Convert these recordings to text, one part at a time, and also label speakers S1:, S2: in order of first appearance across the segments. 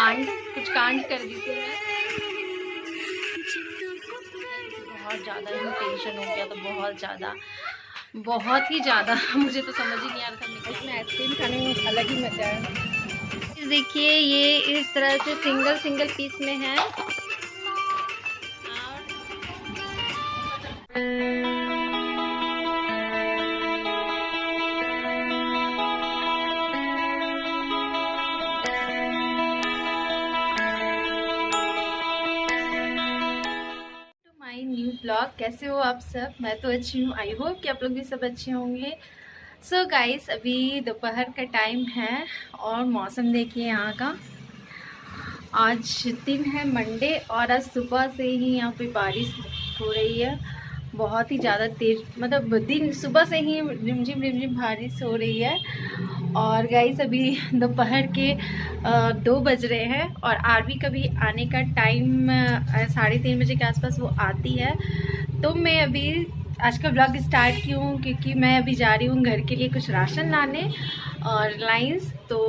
S1: कुछ कांड कर दी थी मैं। बहुत ज़्यादा ही टेंशन हो गया था, बहुत ही ज़्यादा। मुझे तो समझ ही नहीं आ रहा था। इसमें आइसक्रीम खाने में अलग ही मज़ा है। देखिए ये इस तरह से सिंगल पीस में है। न्यू ब्लॉग, कैसे हो आप सब? मैं तो अच्छी हूँ। आई होप कि आप लोग भी सब अच्छे होंगे। सो गाइस, अभी दोपहर का टाइम है और मौसम देखिए यहाँ का। आज दिन है मंडे और आज सुबह से ही यहाँ पे बारिश हो रही है। बहुत ही ज़्यादा तेज, मतलब दिन सुबह से ही रिमझिम बारिश हो रही है। और गाइस अभी दोपहर के 2 बज रहे हैं और आरवी का भी आने का टाइम 3:30 बजे के आसपास वो आती है। तो मैं अभी आज का ब्लॉग स्टार्ट की हूँ क्योंकि मैं अभी जा रही हूँ घर के लिए कुछ राशन लाने और लाइंस। तो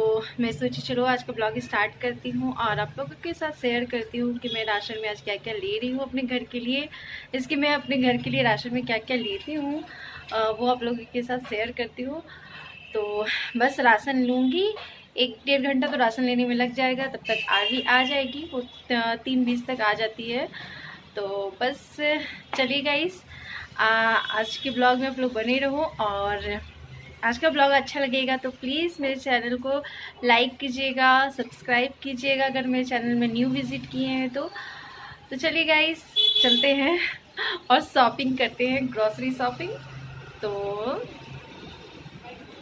S1: मैं सोची चलो आज का ब्लॉग स्टार्ट करती हूँ और आप लोगों के साथ शेयर करती हूँ कि मैं राशन में आज क्या क्या ले रही हूँ अपने घर के लिए। इसके मैं अपने घर के लिए राशन में क्या क्या लेती हूँ वो आप लोगों के साथ शेयर करती हूँ। तो बस राशन लूँगी, 1-1.5 घंटा तो राशन लेने में लग जाएगा। तब तक आरवी आ जाएगी, वो 3:20 तक आ जाती है। तो बस चलिए गाइस, आज के ब्लॉग में आप लोग बने रहो और आज का ब्लॉग अच्छा लगेगा तो प्लीज़ मेरे चैनल को लाइक कीजिएगा, सब्सक्राइब कीजिएगा अगर मेरे चैनल में न्यू विजिट किए हैं तो चलिए गाइस चलते हैं और शॉपिंग करते हैं, ग्रॉसरी शॉपिंग। तो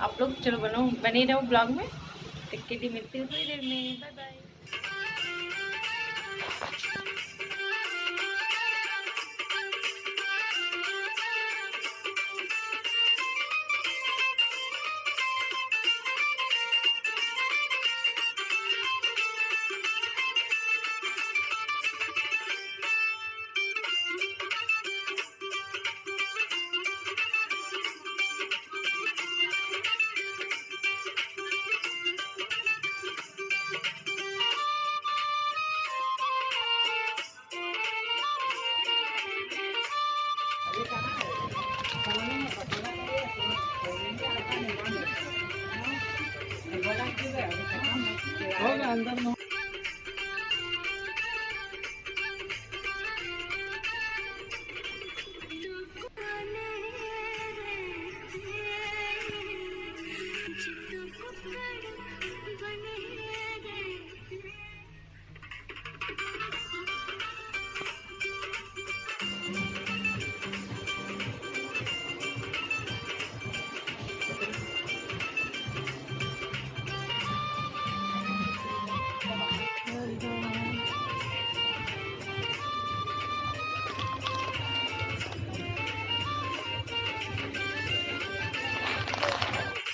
S1: आप लोग चलो बने रहो ब्लॉग में। तक के लिए मिलती हूँ थोड़ी देर में। Bye bye. अंदर में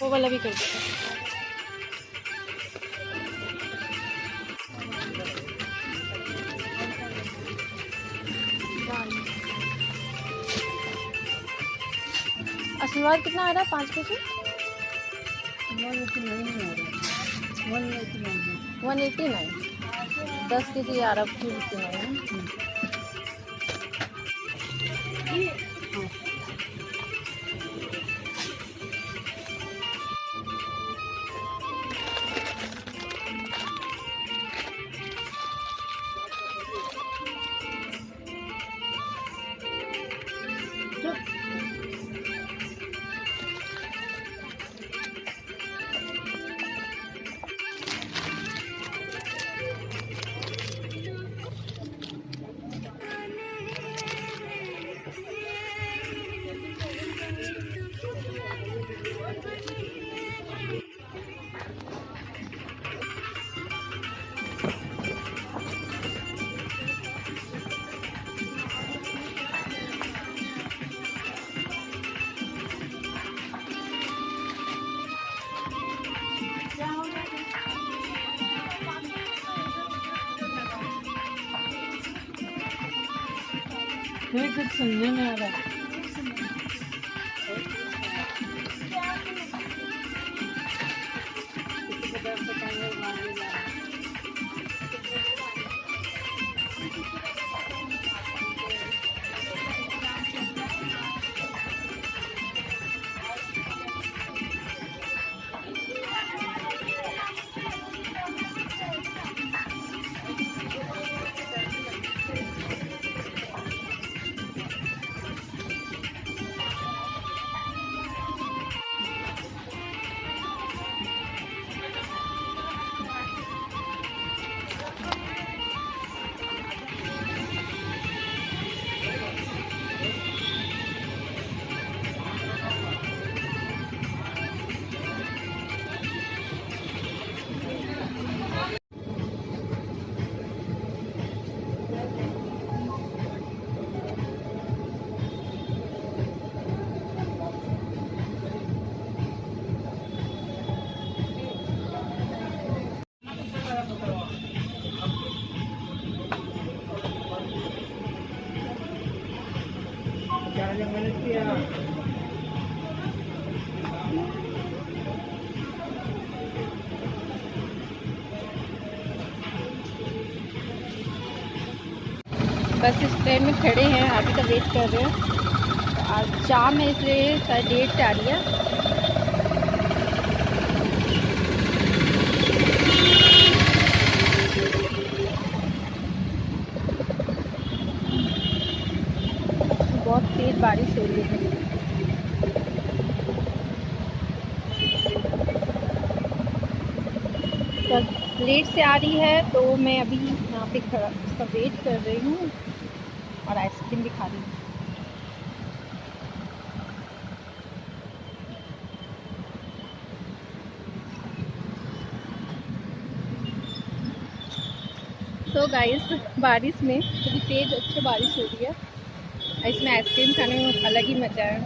S1: वो वाला भी कर देता। आशीर्वाद कितना आ रहा है 5 के? 189। 10 के आ रहा है 289। कुछ समझ में आ रहा है। बस स्टैंड में खड़े हैं, आरवी का वेट कर रहे हैं। तो आज जाम है इसलिए शायद लेट से आ रही है। बहुत तेज बारिश हो रही है। लेट से आ रही है तो मैं अभी यहाँ पे उसका वेट कर रही हूँ और आइसक्रीम भी खा रही हूँ। तो गाइस बारिश में क्योंकि तेज़ अच्छी बारिश हो रही है, इसमें आइसक्रीम खाने में अलग ही मज़ा है।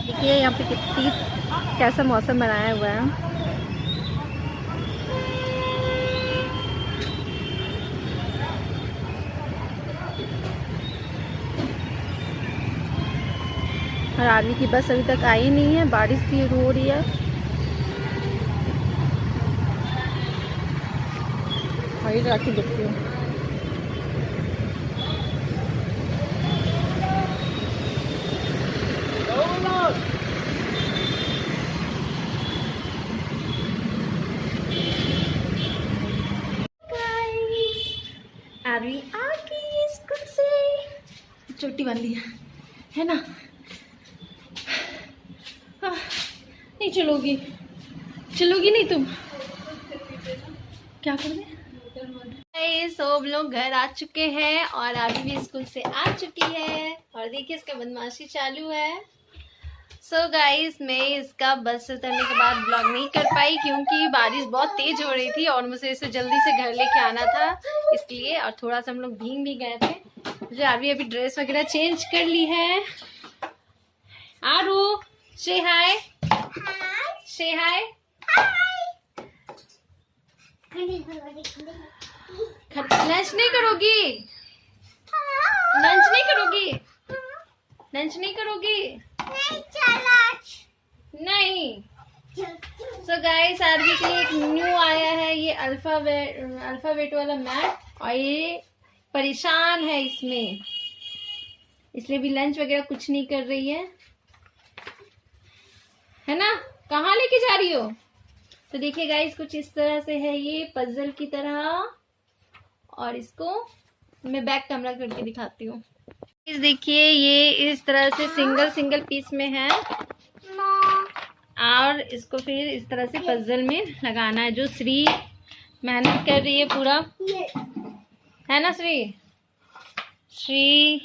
S1: देखिए यहाँ पे कितनी कैसा मौसम बनाया हुआ है। और आरवी की बस अभी तक आई नहीं है, बारिश भी हो रही है। वही राखी देखती हूँ। आरवी आ गई स्कूल से, चोटी बांधी है ना। नहीं चलोगी, चलोगी नहीं तुम, क्या कर रहे। सब लोग घर आ चुके हैं और आरवी भी स्कूल से आ चुकी है और देखिए इसका बदमाशी चालू है। सो गाइस मैं इसका बस से उतरने के बाद ब्लॉग नहीं कर पाई क्योंकि बारिश बहुत तेज हो रही थी और मुझे इसे जल्दी से घर लेके आना था इसलिए, और थोड़ा सा हम लोग भीग भी गए थे। मुझे अभी ड्रेस वगैरह चेंज कर ली है। आरू से हाय, से हाय। लंच नहीं करोगी, लंच नहीं करोगी, लंच नहीं करोगी, नहीं। सो गाइस आरवी के लिए एक न्यू आया है ये अल्फाबेट वाला मैप और ये परेशान है इसमें, इसलिए भी लंच वगैरह कुछ नहीं कर रही है ना। कहाँ लेके जा रही हो। तो देखिए गाइस कुछ इस तरह से है ये पजल की तरह, और इसको मैं बैक कैमरा करके दिखाती हूँ। इस देखिए ये इस तरह से सिंगल सिंगल पीस में है और इसको फिर इस तरह से पजल में लगाना है। जो श्री मेहनत कर रही है पूरा, है ना श्री। श्री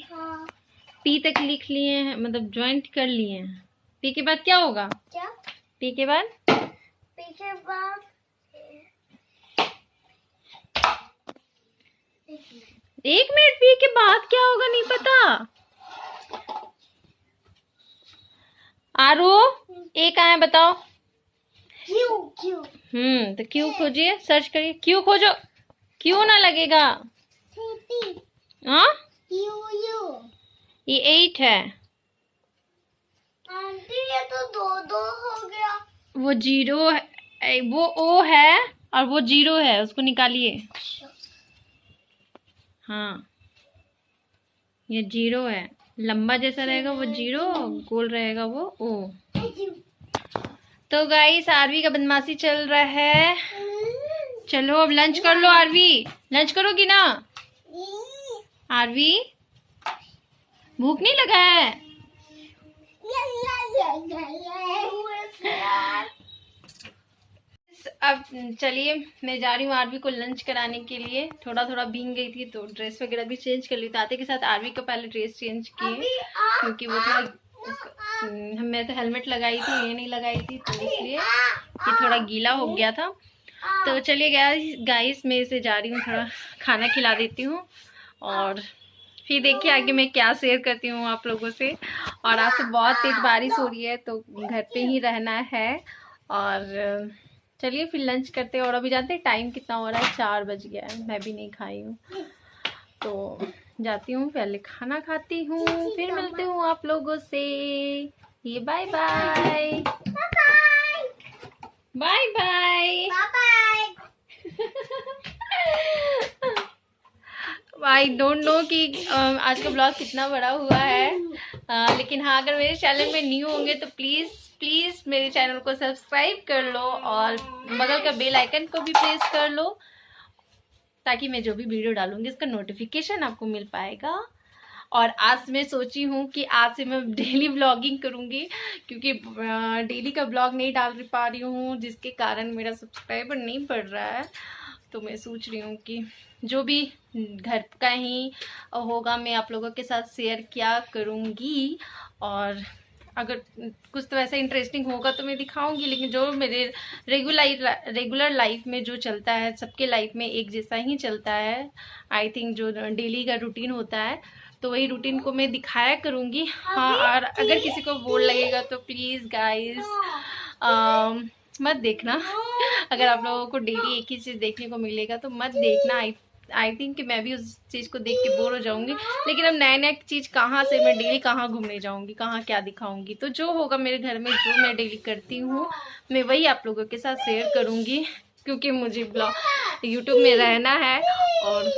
S1: पी तक लिख लिए हैं, मतलब ज्वाइंट कर लिए हैं। पी के बाद क्या होगा, क्या पी के बाद, पी के बाद 1 मिनट पी के बाद क्या होगा नहीं पता। आरो एक आए बताओ। क्यू क्यू, तो क्यू खोजिए, सर्च करिए, क्यू खोजो, क्यू ना लगेगा। हाँ ये 8 है आंटी, ये तो 2 हो गया। वो 0 है, वो ओ है और वो 0 है, उसको निकालिए। हाँ ये 0 है, लंबा जैसा रहेगा वो 0, गोल रहेगा वो ओ। तो गाइस आरवी का बदमाशी चल रहा है। चलो अब लंच कर लो आरवी, लंच करोगी ना आरवी, भूख नहीं लगा है। अब चलिए मैं जा रही हूँ आरवी को लंच कराने के लिए। थोड़ा थोड़ा भीग गई थी तो ड्रेस वगैरह भी चेंज कर ली। ताते के साथ आरवी का पहले ड्रेस चेंज किए क्योंकि वो थोड़ा, मैं तो हेलमेट लगाई थी, ये नहीं लगाई थी, तो इसलिए ये थोड़ा गीला हो गया था। तो चलिए गाइस मैं इसे जा रही हूँ, थोड़ा खाना खिला देती हूँ और फिर देखिए आगे मैं क्या शेयर करती हूँ आप लोगों से। और आज तो बहुत तेज बारिश हो रही है तो घर पे ही रहना है। और चलिए फिर लंच करते हैं। और अभी जानते हैं टाइम कितना हो रहा है, 4 बज गया है, मैं भी नहीं खाई हूँ तो जाती हूँ, पहले खाना खाती हूँ, फिर मिलती हूँ आप लोगों से। ये bye bye, bye bye, I don't know कि आज का ब्लॉग कितना बड़ा हुआ है, लेकिन हाँ, अगर मेरे चैनल में न्यू होंगे तो प्लीज़ मेरे चैनल को सब्सक्राइब कर लो और बगल का बेल आइकन को भी प्रेस कर लो, ताकि मैं जो भी वीडियो डालूंगी इसका नोटिफिकेशन आपको मिल पाएगा। और आज मैं सोची हूँ कि आज से मैं डेली ब्लॉगिंग करूँगी, क्योंकि डेली का ब्लॉग नहीं डाल पा रही हूँ, जिसके कारण मेरा सब्सक्राइबर नहीं बढ़ रहा है। तो मैं सोच रही हूँ कि जो भी घर का ही होगा मैं आप लोगों के साथ शेयर किया करूँगी, और अगर कुछ तो ऐसा इंटरेस्टिंग होगा तो मैं दिखाऊंगी, लेकिन जो मेरे रेगुलर लाइफ में जो चलता है, सबके लाइफ में एक जैसा ही चलता है, आई थिंक जो डेली का रूटीन होता है, तो वही रूटीन को मैं दिखाया करूँगी। हाँ, और अगर किसी को बोर लगेगा तो प्लीज़ गाइस मत देखना। अगर आप लोगों को डेली एक ही चीज़ देखने को मिलेगा तो मत देखना। आई थिंक कि मैं भी उस चीज़ को देख के बोर हो जाऊंगी, लेकिन अब नया चीज़ कहाँ से मैं डेली कहाँ घूमने जाऊंगी, कहाँ क्या दिखाऊंगी। तो जो होगा मेरे घर में, जो मैं डेली करती हूँ, मैं वही आप लोगों के साथ शेयर करूँगी, क्योंकि मुझे ब्लॉग यूट्यूब में रहना है। और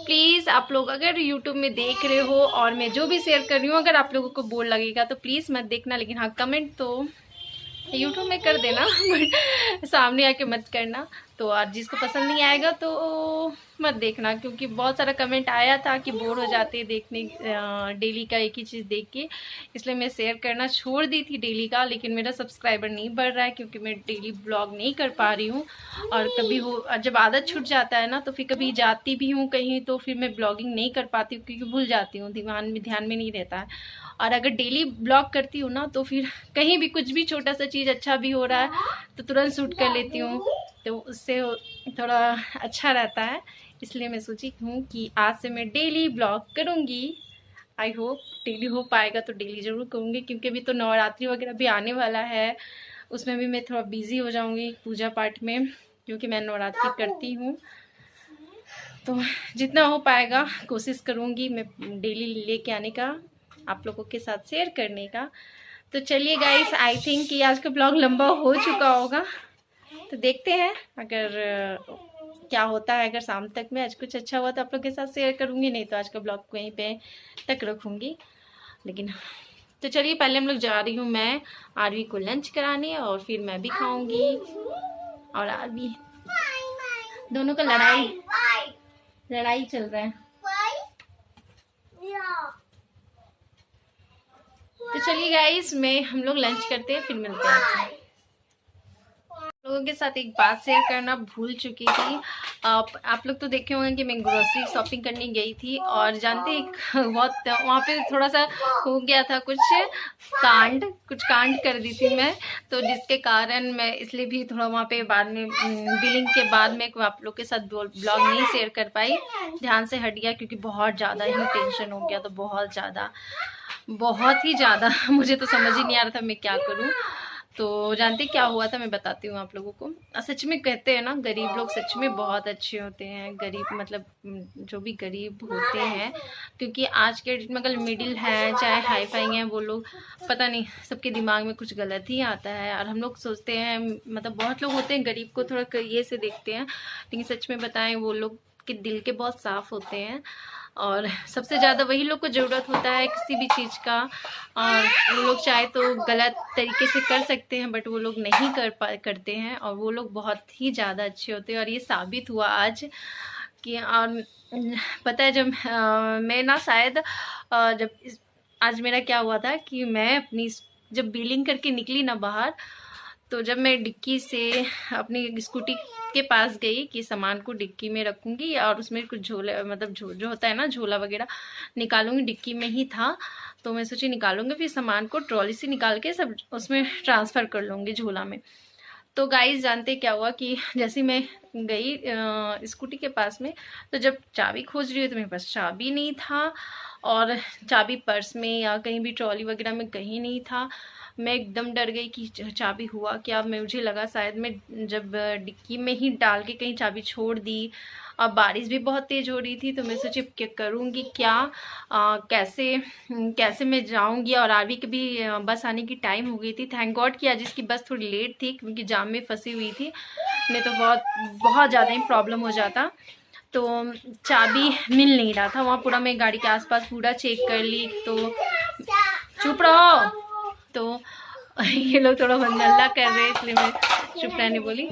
S1: प्लीज़ आप लोग अगर यूट्यूब में देख रहे हो और मैं जो भी शेयर कर रही हूँ, अगर आप लोगों को बोर लगेगा तो प्लीज़ मत देखना, लेकिन हाँ, कमेंट तो यूट्यूब में कर देना बट सामने आके मत करना। तो और जिसको पसंद नहीं आएगा तो मत देखना, क्योंकि बहुत सारा कमेंट आया था कि बोर हो जाते देखने डेली का एक ही चीज़ देख के, इसलिए मैं शेयर करना छोड़ दी थी डेली का। लेकिन मेरा सब्सक्राइबर नहीं बढ़ रहा है, क्योंकि मैं डेली ब्लॉग नहीं कर पा रही हूँ। और कभी हो जब आदत छूट जाता है ना, तो फिर कभी जाती भी हूँ कहीं तो फिर मैं ब्लॉगिंग नहीं कर पाती हूँ, क्योंकि भूल जाती हूँ, ध्यान में नहीं रहता है। और अगर डेली ब्लॉग करती हूँ ना, तो फिर कहीं भी कुछ भी छोटा सा चीज़ अच्छा भी हो रहा है तो तुरंत शूट कर लेती हूँ, तो उससे थोड़ा अच्छा रहता है। इसलिए मैं सोची हूँ कि आज से मैं डेली ब्लॉग करूँगी। आई होप डेली हो पाएगा, तो डेली ज़रूर करूँगी, क्योंकि अभी तो नवरात्रि वगैरह भी आने वाला है, उसमें भी मैं थोड़ा बिजी हो जाऊँगी पूजा पाठ में, क्योंकि मैं नवरात्रि करती हूँ। तो जितना हो पाएगा कोशिश करूँगी मैं डेली लेके आने का, आप लोगों के साथ शेयर करने का। तो चलिए गाइस, आई थिंक कि आज का ब्लॉग लंबा हो चुका होगा, तो देखते हैं अगर क्या होता है। अगर शाम तक में आज कुछ अच्छा हुआ तो आप लोग के साथ शेयर करूँगी, नहीं तो आज का ब्लॉग वहीं पे तक रखूँगी। लेकिन तो चलिए, पहले हम लोग जा रही हूँ मैं आरवी को लंच कराने, और फिर मैं भी खाऊँगी। और आरवी दोनों का लड़ाई चल रहा है। तो चलिए गाइस, हम लोग लंच करते हैं, फिर मिलते हैं आपसे। लोगों के साथ एक बात शेयर करना भूल चुकी थी। आप लोग तो देखे होंगे कि मैं ग्रोसरी शॉपिंग करने गई थी, और जानते हैं बहुत वहाँ पे थोड़ा सा हो गया था, कुछ कांड कर दी थी मैं, तो जिसके कारण मैं इसलिए भी थोड़ा वहाँ पे बाद में बिलिंग के बाद में आप लोग के साथ ब्लॉग नहीं शेयर कर पाई, ध्यान से हट गया, क्योंकि बहुत ज़्यादा ही टेंशन हो गया, तो बहुत ही ज़्यादा मुझे तो समझ ही नहीं आ रहा था मैं क्या करूँ। तो जानते क्या हुआ था, मैं बताती हूँ आप लोगों को। सच में कहते हैं ना, गरीब लोग सच में बहुत अच्छे होते हैं। गरीब मतलब जो भी गरीब होते हैं, क्योंकि आज के डेट में अगर मिडिल है चाहे हाई फाई हैं, वो लोग पता नहीं सबके दिमाग में कुछ गलत ही आता है। और हम लोग सोचते हैं, मतलब बहुत लोग होते हैं गरीब को थोड़ा ये से देखते हैं, लेकिन सच में बताएं वो लोग के दिल के बहुत साफ होते हैं, और सबसे ज़्यादा वही लोग को ज़रूरत होता है किसी भी चीज़ का। और वो लोग चाहे तो गलत तरीके से कर सकते हैं, बट वो लोग नहीं करते हैं, और वो लोग बहुत ही ज़्यादा अच्छे होते हैं। और ये साबित हुआ आज कि पता है, जब मैं ना शायद जब आज मेरा क्या हुआ था कि मैं अपनी जब बिलिंग करके निकली ना बाहर, तो जब मैं डिक्की से अपनी स्कूटी के पास गई कि सामान को डिक्की में रखूँगी, और उसमें कुछ झोला, मतलब जो होता है ना झोला वगैरह निकालूंगी, डिक्की में ही था, तो मैं सोची निकालूंगी, फिर सामान को ट्रॉली से निकाल के सब उसमें ट्रांसफ़र कर लूँगी झोला में। तो गाइस जानते क्या हुआ कि जैसे मैं गई स्कूटी के पास में, तो जब चाबी खोज रही हुई तो मेरे पास चाबी नहीं था, और चाबी पर्स में या कहीं भी ट्रॉली वगैरह में कहीं नहीं था। मैं एकदम डर गई कि चाबी हुआ क्या। मुझे लगा शायद मैं जब डिक्की में ही डाल के कहीं चाबी छोड़ दी, और बारिश भी बहुत तेज़ हो रही थी, तो मैं सोची क्या करूँगी, कैसे मैं जाऊँगी। और आरवी की भी बस आने की टाइम हो गई थी। थैंक गॉड कि आज इसकी बस थोड़ी लेट थी, क्योंकि जाम में फंसी हुई थी, नहीं तो बहुत ज़्यादा ही प्रॉब्लम हो जाता। तो चाबी मिल नहीं रहा था वहाँ पूरा। मैं गाड़ी के आसपास पूरा चेक कर ली, तो चुप रहो। तो ये लोग थोड़ा हल्ला कर रहे इसलिए मैं चुप रहने बोली।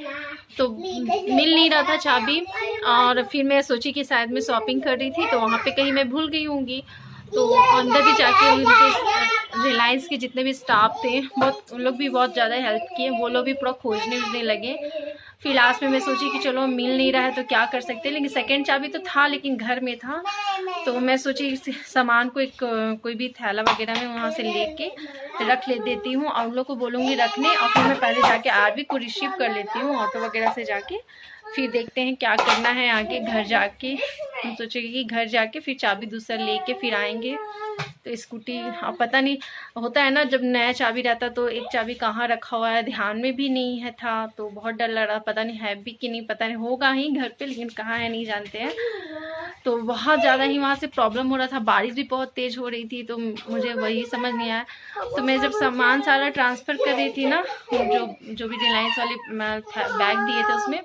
S1: तो मिल नहीं रहा था चाबी, और फिर मैं सोची कि शायद मैं शॉपिंग कर रही थी तो वहाँ पे कहीं मैं भूल गई होंगी। तो अंदर भी जाके उनके रिलायंस के जितने भी स्टाफ थे बहुत, उन लोग भी बहुत ज़्यादा हेल्प किए। वो लोग भी पूरा खोजने लगे। फिर लास्ट में मैं सोची कि चलो मिल नहीं रहा है तो क्या कर सकते हैं, लेकिन सेकंड चाबी तो था लेकिन घर में था। तो मैं सोची सामान को एक कोई भी थैला वगैरह में वहाँ से लेके रख ले देती हूँ और उन लोग को बोलूँगी रखने, और फिर मैं पहले जाके आरवी को रिसीव कर लेती हूँ ऑटो वगैरह से जाके। फिर देखते हैं क्या करना है आगे। घर जाके हम सोचेंगे कि घर जाके फिर चाबी दूसरा लेके फिर आएंगे। तो स्कूटी अब पता नहीं होता है ना, जब नया चाबी रहता तो एक चाबी कहाँ रखा हुआ है ध्यान में भी नहीं है था, तो बहुत डर लग रहा। पता नहीं है भी कि नहीं, पता नहीं होगा ही घर पे, लेकिन कहाँ है नहीं जानते हैं। तो बहुत ज़्यादा ही वहाँ से प्रॉब्लम हो रहा था। बारिश भी बहुत तेज़ हो रही थी, तो मुझे वही समझ नहीं आया। तो मैं जब सामान सारा ट्रांसफ़र कर रही थी ना, जो भी रिलायंस वाले बैग दिए थे उसमें,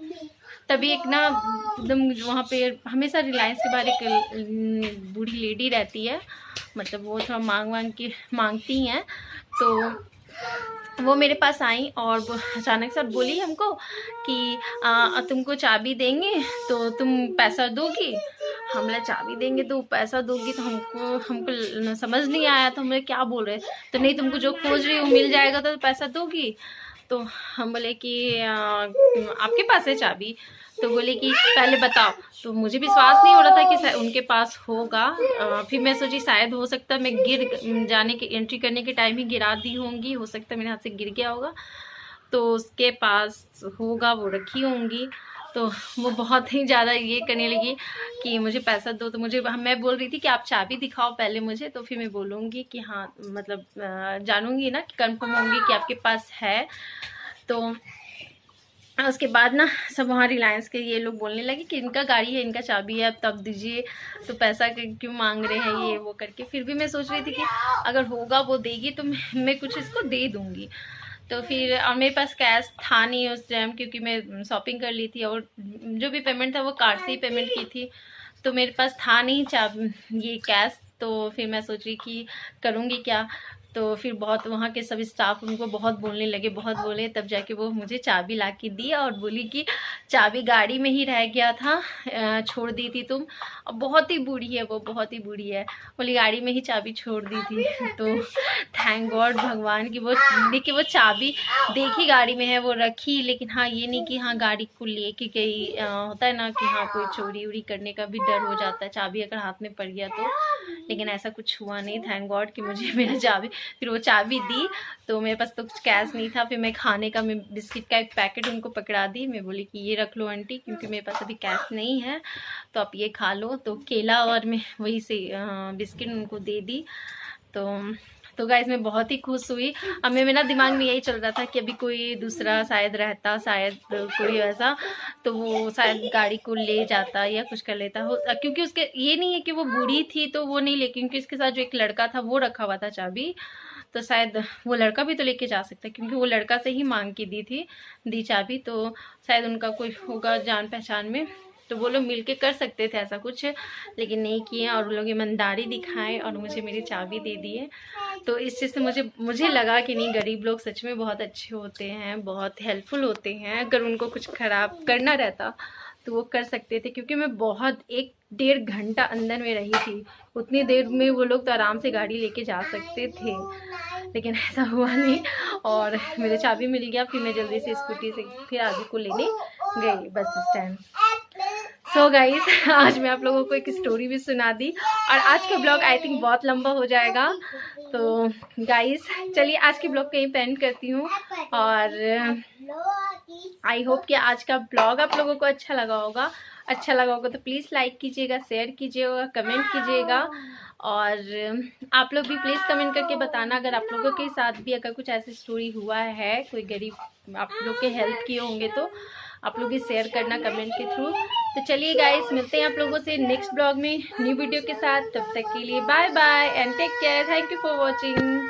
S1: तभी एक ना एकदम वहाँ पे हमेशा रिलायंस के बाहर एक बूढ़ी लेडी रहती है, मतलब वो थोड़ा मांगती हैं। तो वो मेरे पास आई और वो अचानक से बोली हमको कि तुमको चाबी देंगे तो तुम पैसा दोगी। हमने चाबी देंगे तो पैसा दोगी, तो हमको समझ नहीं आया। तो हमने क्या बोल रहे, तो नहीं तुमको जो खोज रही हो मिल जाएगा तो पैसा दोगी। तो हम बोले कि आपके पास है चाबी? तो बोले कि पहले बताओ। तो मुझे विश्वास नहीं हो रहा था कि उनके पास होगा। फिर मैं सोची शायद हो सकता है मैं गिर जाने के एंट्री करने के टाइम ही गिरा दी होंगी, हो सकता है मेरे हाथ से गिर गया होगा, तो उसके पास होगा, वो रखी होंगी। तो वो बहुत ही ज़्यादा ये करने लगी कि मुझे पैसा दो। तो मैं बोल रही थी कि आप चाबी दिखाओ पहले मुझे, तो फिर मैं बोलूँगी कि हाँ, मतलब जानूँगी ना कि कंफर्म होंगी कि आपके पास है। तो उसके बाद ना सब वहाँ रिलायंस के ये लोग बोलने लगे कि इनका गाड़ी है, इनका चाबी है, अब तब दीजिए, तो पैसा क्यों मांग रहे हैं ये वो करके। फिर भी मैं सोच रही थी कि अगर होगा वो देगी तो मैं कुछ इसको दे दूँगी। तो फिर और मेरे पास कैश था नहीं उस टाइम, क्योंकि मैं शॉपिंग कर ली थी और जो भी पेमेंट था वो कार्ड से ही पेमेंट की थी, तो मेरे पास था नहीं ये कैश। तो फिर मैं सोच रही कि करूँगी क्या। तो फिर बहुत वहाँ के सभी स्टाफ उनको बहुत बोलने लगे, बहुत बोले, तब जाके वो मुझे चाबी ला के दी और बोली कि चाबी गाड़ी में ही रह गया था, छोड़ दी थी तुम। अब बहुत ही बूढ़ी है वो, बहुत ही बूढ़ी है, बोली गाड़ी में ही चाबी छोड़ दी थी। तो थैंक गॉड भगवान की वो देखिए वो चाबी देखी गाड़ी में है वो रखी, लेकिन हाँ ये नहीं कि हाँ गाड़ी को लेके गई। होता है ना कि हाँ कोई चोरी उरी करने का भी डर हो जाता है चाबी अगर हाथ में पड़ गया तो, लेकिन ऐसा कुछ हुआ नहीं। थैंक गॉड कि मुझे मेरा चाबी, फिर वो चाबी दी। तो मेरे पास तो कुछ कैश नहीं था। फिर मैं खाने का, मैं बिस्किट का एक पैकेट उनको पकड़ा दी। मैं बोली कि ये रख लो आंटी, क्योंकि मेरे पास अभी कैश नहीं है, तो आप ये खा लो। तो केला और मैं वही से बिस्किट उनको दे दी। तो गाइस मैं बहुत ही खुश हुई। अब मेरा दिमाग में यही चल रहा था कि अभी कोई दूसरा शायद रहता, शायद कोई ऐसा, तो वो शायद गाड़ी को ले जाता या कुछ कर लेता हो, क्योंकि उसके ये नहीं है कि वो बूढ़ी थी तो वो नहीं ले, क्योंकि उसके साथ जो एक लड़का था वो रखा हुआ था चाबी, तो शायद वो लड़का भी तो लेके जा सकता है, क्योंकि वो लड़का से ही मांग के दी चाबी। तो शायद उनका कोई होगा जान पहचान में, तो वो लोग मिलके कर सकते थे ऐसा कुछ, लेकिन नहीं किए और वो लोग ईमानदारी दिखाए और मुझे मेरी चाबी दे दिए। तो इस चीज़ से मुझे लगा कि नहीं, गरीब लोग सच में बहुत अच्छे होते हैं, बहुत हेल्पफुल होते हैं। अगर उनको कुछ खराब करना रहता तो वो कर सकते थे, क्योंकि मैं बहुत 1-1.5 घंटा अंदर में रही थी। उतनी देर में वो लोग तो आराम से गाड़ी लेके जा सकते थे, लेकिन ऐसा हुआ नहीं और मेरे चाबी मिल गया। फिर मैं जल्दी से स्कूटी से फिर आगे को लेने गई बस स्टैंड। सो गाइस आज मैं आप लोगों को एक स्टोरी भी सुना दी और आज का ब्लॉग आई थिंक बहुत लंबा हो जाएगा। तो गाइस चलिए आज के ब्लॉग को यहीं पेंड करती हूँ और आई होप कि आज का ब्लॉग आप लोगों को अच्छा लगा होगा। तो प्लीज़ लाइक कीजिएगा, शेयर कीजिएगा, कमेंट कीजिएगा और आप लोग भी प्लीज़ कमेंट करके बताना अगर आप लोगों के साथ भी अगर कुछ ऐसी स्टोरी हुआ है, कोई गरीब आप लोग के हेल्प किए होंगे तो आप लोग भी शेयर करना कमेंट के थ्रू। तो चलिए गाइस मिलते हैं आप लोगों से नेक्स्ट ब्लॉग में न्यू वीडियो के साथ। तब तक के लिए bye bye and take care. Thank you for watching.